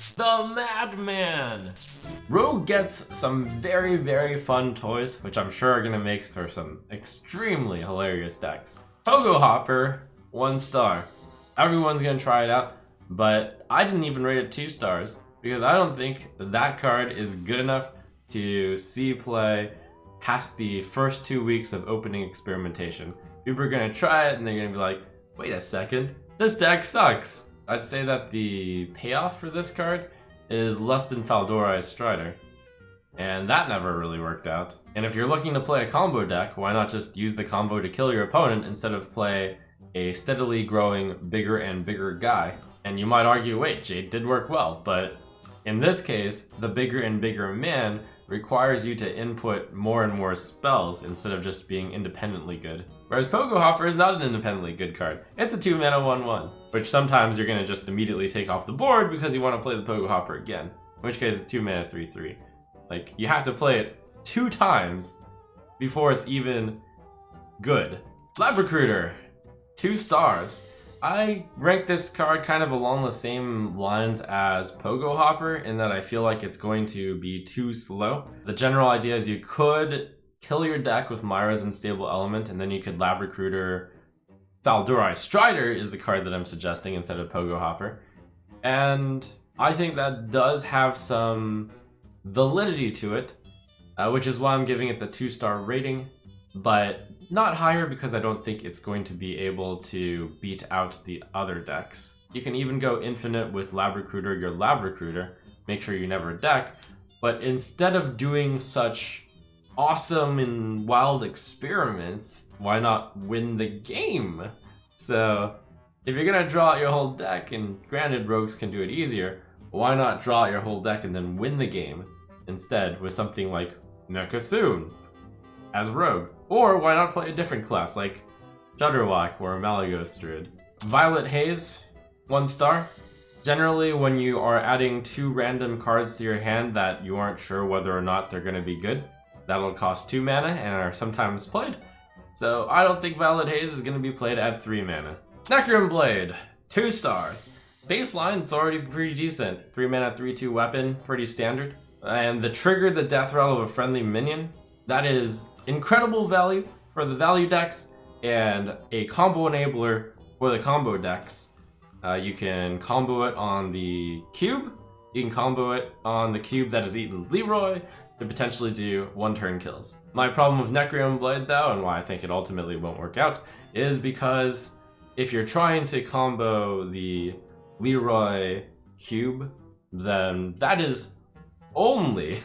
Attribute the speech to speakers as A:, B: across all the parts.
A: The Madman! Rogue gets some very, very fun toys, which I'm sure are gonna make for some extremely hilarious decks. Pogo Hopper, 1 star. Everyone's gonna try it out, but I didn't even rate it 2 stars because I don't think that card is good enough to see play past the first 2 weeks of opening experimentation. People are gonna try it and they're gonna be like, wait a second, this deck sucks. I'd say that the payoff for this card is less than Faldorai's Strider. And that never really worked out. And if you're looking to play a combo deck, why not just use the combo to kill your opponent instead of play a steadily growing bigger and bigger guy? And you might argue, wait, Jade did work well, but in this case, the bigger and bigger man requires you to input more and more spells instead of just being independently good. Whereas Pogo Hopper is not an independently good card. It's a 2-mana 1/1, which sometimes you're gonna just immediately take off the board because you want to play the Pogo Hopper again. In which case it's 2-mana 3/3. Like, you have to play it 2 times before it's even good. Lab Recruiter, 2 stars. I rank this card kind of along the same lines as Pogo Hopper in that I feel like it's going to be too slow. The general idea is you could kill your deck with Myra's Unstable Element and then you could Lab Recruiter. Faldorai's Strider is the card that I'm suggesting instead of Pogo Hopper. And I think that does have some validity to it, which is why I'm giving it the 2-star rating, but not higher because I don't think it's going to be able to beat out the other decks. You can even go infinite with Lab Recruiter, your Lab Recruiter, make sure you never deck, but instead of doing such awesome and wild experiments, why not win the game? So if you're gonna draw out your whole deck, and granted rogues can do it easier, why not draw out your whole deck and then win the game instead with something like Mechathune as rogue? Or why not play a different class like Shudderwock or Malagos Druid? Violet Haze, 1 star. Generally, when you are adding 2 random cards to your hand that you aren't sure whether or not they're going to be good, that'll cost 2 mana and are sometimes played. So I don't think Violet Haze is going to be played at 3 mana. Necron Blade, 2 stars. Baseline, it's already pretty decent. 3 mana, 3/2 weapon, pretty standard. And the trigger the death rattle of a friendly minion, that is incredible value for the value decks and a combo enabler for the combo decks. You can combo it on the cube, you can combo it on the cube that has eaten Leroy to potentially do 1-turn kills. My problem with Necron Blade though, and why I think it ultimately won't work out, is because if you're trying to combo the Leroy cube, then that is only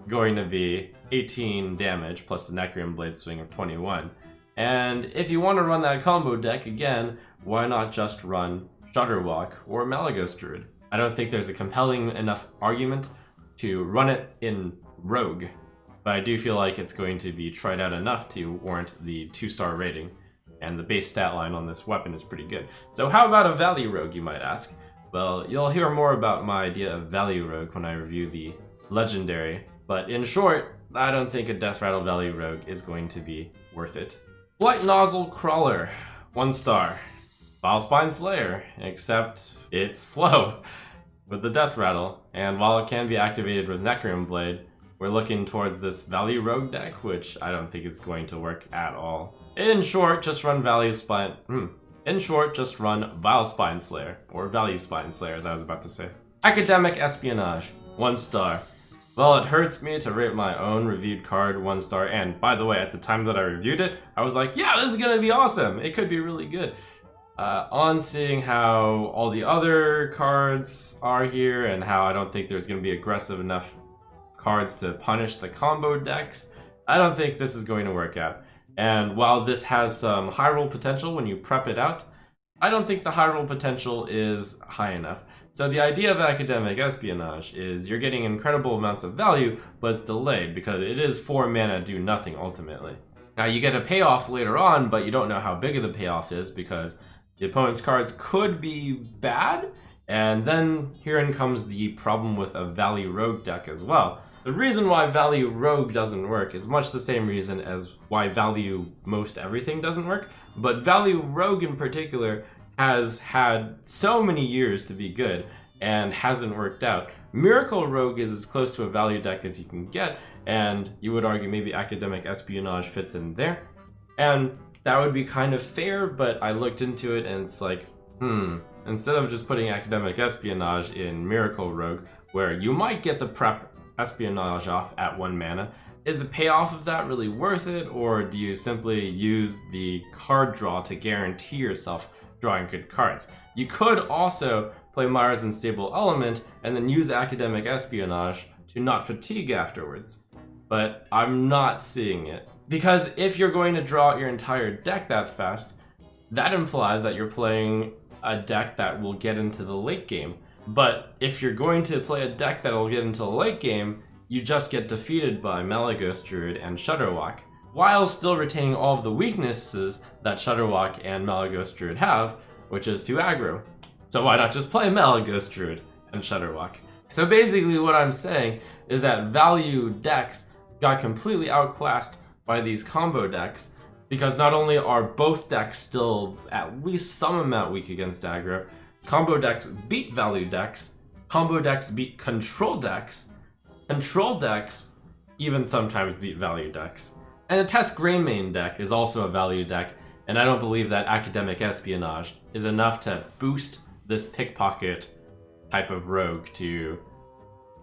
A: going to be 18 damage plus the Necron Blade swing of 21. And if you want to run that combo deck again, why not just run Shudderwock or Malagos Druid? I don't think there's a compelling enough argument to run it in Rogue, but I do feel like it's going to be tried out enough to warrant the 2-star rating, and the base stat line on this weapon is pretty good. So how about a value Rogue, you might ask? Well, you'll hear more about my idea of value Rogue when I review the legendary, but in short, I don't think a Death Rattle value rogue is going to be worth it. White Nozzle Crawler, 1 star. Vilespine Slayer, except it's slow with the Death Rattle, and while it can be activated with Necron Blade, we're looking towards this value rogue deck, which I don't think is going to work at all. In short, just run Vilespine Slayer, or Value Spine Slayer as I was about to say. Academic Espionage, 1 star. Well, it hurts me to rate my own reviewed card 1 star, and by the way, at the time that I reviewed it, I was like, yeah, this is gonna be awesome, it could be really good. On seeing how all the other cards are here, and how I don't think there's gonna be aggressive enough cards to punish the combo decks, I don't think this is going to work out. And while this has some high roll potential when you prep it out, I don't think the high roll potential is high enough. So the idea of Academic Espionage is you're getting incredible amounts of value, but it's delayed because it is 4 mana do nothing ultimately. Now you get a payoff later on, but you don't know how big of the payoff is because the opponent's cards could be bad, and then herein comes the problem with a value rogue deck as well. The reason why value rogue doesn't work is much the same reason as why value most everything doesn't work, but value rogue in particular has had so many years to be good and hasn't worked out. Miracle Rogue is as close to a value deck as you can get, and you would argue maybe Academic Espionage fits in there. And that would be kind of fair, but I looked into it and it's like, instead of just putting Academic Espionage in Miracle Rogue, where you might get the prep Espionage off at 1 mana, is the payoff of that really worth it, or do you simply use the card draw to guarantee yourself drawing good cards? You could also play Myra's Unstable Element and then use Academic Espionage to not fatigue afterwards. But I'm not seeing it. Because if you're going to draw out your entire deck that fast, that implies that you're playing a deck that will get into the late game. But if you're going to play a deck that will get into the late game, you just get defeated by Malygos Druid and Shudderwock, while still retaining all of the weaknesses that Shudderwock and Malygos Druid have, which is to aggro. So why not just play Malygos Druid and Shudderwock? So basically what I'm saying is that value decks got completely outclassed by these combo decks, because not only are both decks still at least some amount weak against aggro, combo decks beat value decks, combo decks beat control decks even sometimes beat value decks. And a Test Greymane deck is also a value deck, and I don't believe that Academic Espionage is enough to boost this pickpocket type of rogue to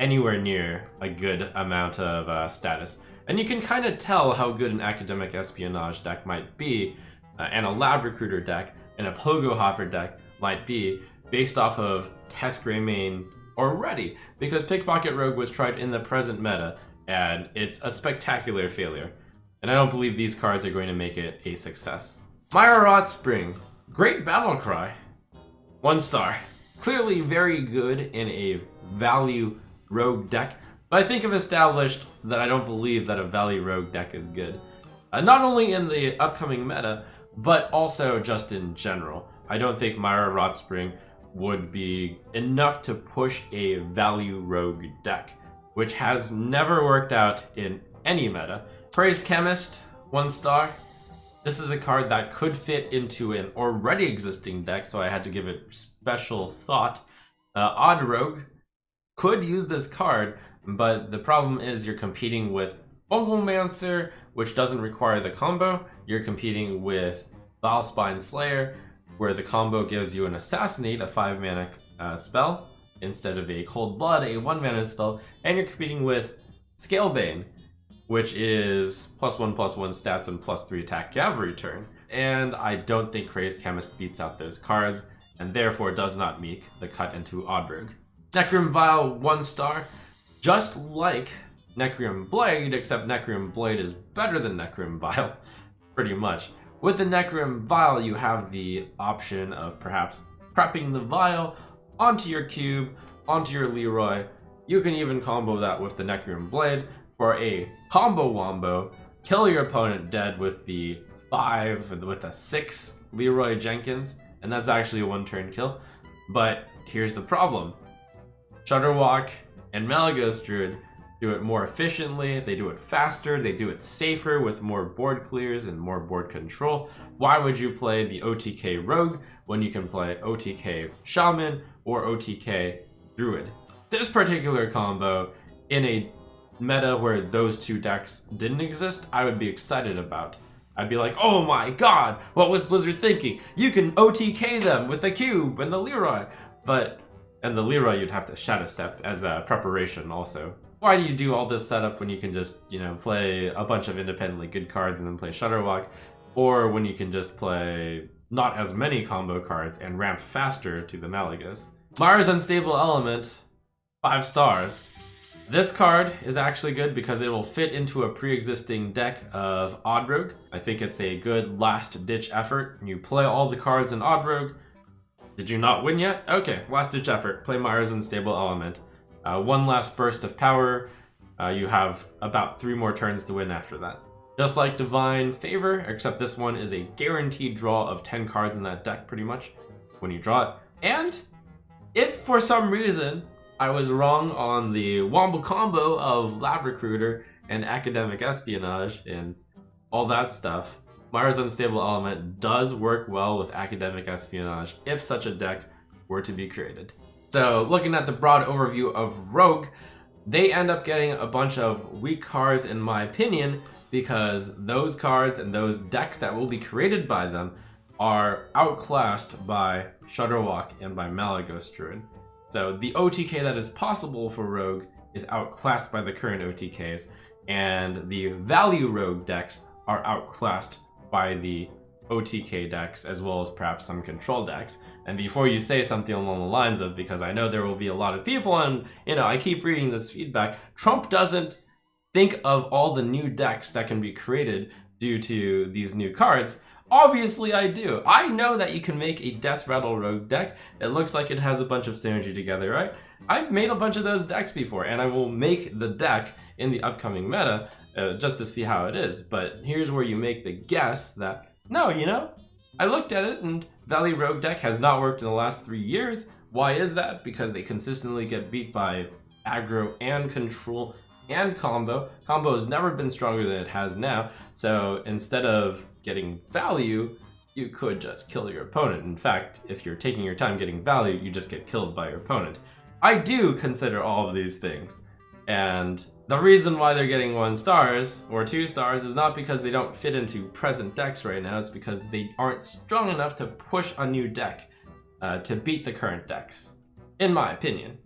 A: anywhere near a good amount of status. And you can kind of tell how good an Academic Espionage deck might be, and a Lab Recruiter deck, and a Pogo Hopper deck might be, based off of Test Greymane already, because Pickpocket Rogue was tried in the present meta, and it's a spectacular failure. And I don't believe these cards are going to make it a success. Myra Spring, great battle cry. 1 star. Clearly very good in a value rogue deck, but I think I've established that I don't believe that a value rogue deck is good. Not only in the upcoming meta, but also just in general. I don't think Myra Rotspring would be enough to push a value rogue deck, which has never worked out in any meta. Praised Chemist, 1 star. This is a card that could fit into an already existing deck, so I had to give it special thought. Odd Rogue could use this card, but the problem is you're competing with Fungalmancer, which doesn't require the combo. You're competing with Vilespine Slayer, where the combo gives you an Assassinate, a 5-mana spell, instead of a Cold Blood, a 1-mana spell, and you're competing with Scalebane, which is +1/+1 stats and +3 attack every turn. And I don't think Crazed Chemist beats out those cards, and therefore does not make the cut into Oddrogue. Necrim Vial, 1 star. Just like Necrim Blade, except Necrim Blade is better than Necrim Vial, pretty much. With the Necrim Vial, you have the option of perhaps prepping the Vial onto your Cube, onto your Leroy. You can even combo that with the Necrim Blade for a combo wombo, kill your opponent dead with the 5, with a 6 Leroy Jenkins, and that's actually a 1-turn kill. But here's the problem. Shudderwock and Malygos Druid do it more efficiently, they do it faster, they do it safer with more board clears and more board control. Why would you play the OTK Rogue when you can play OTK Shaman or OTK Druid? This particular combo, in a meta where those 2 decks didn't exist, I would be excited about. I'd be like, oh my god, what was Blizzard thinking? You can OTK them with the Cube and the Leroy. And the Leroy you'd have to Shadow Step as a preparation also. Why do you do all this setup when you can just, play a bunch of independently good cards and then play Shudderwock? Or when you can just play not as many combo cards and ramp faster to the Malygos? Myra's Unstable Element, 5 stars. This card is actually good because it will fit into a pre-existing deck of Odd Rogue. I think it's a good last-ditch effort. You play all the cards in Odd Rogue. Did you not win yet? Okay, last-ditch effort. Play Myra's Unstable Element. 1 last burst of power. You have about 3 more turns to win after that. Just like Divine Favor, except this one is a guaranteed draw of 10 cards in that deck pretty much when you draw it. And if for some reason I was wrong on the wombo combo of Lab Recruiter and Academic Espionage and all that stuff, Myra's Unstable Element does work well with Academic Espionage if such a deck were to be created. So looking at the broad overview of Rogue, they end up getting a bunch of weak cards in my opinion, because those cards and those decks that will be created by them are outclassed by Shudderwock and by Malygos Druid. So the OTK that is possible for Rogue is outclassed by the current OTKs, and the value Rogue decks are outclassed by the OTK decks, as well as perhaps some control decks. And before you say something along the lines of, because I know there will be a lot of people, and I keep reading this feedback, Trump doesn't think of all the new decks that can be created due to these new cards. Obviously I do. I know that you can make a Death Rattle Rogue deck. It looks like it has a bunch of synergy together, right? I've made a bunch of those decks before, and I will make the deck in the upcoming meta just to see how it is. But here's where you make the guess that, no, I looked at it and Valley Rogue deck has not worked in the last 3 years. Why is that? Because they consistently get beat by aggro and control and combo. Combo has never been stronger than it has now, so instead of getting value, you could just kill your opponent. In fact, if you're taking your time getting value, you just get killed by your opponent. I do consider all of these things, and the reason why they're getting 1 stars or 2 stars is not because they don't fit into present decks right now, it's because they aren't strong enough to push a new deck to beat the current decks, in my opinion.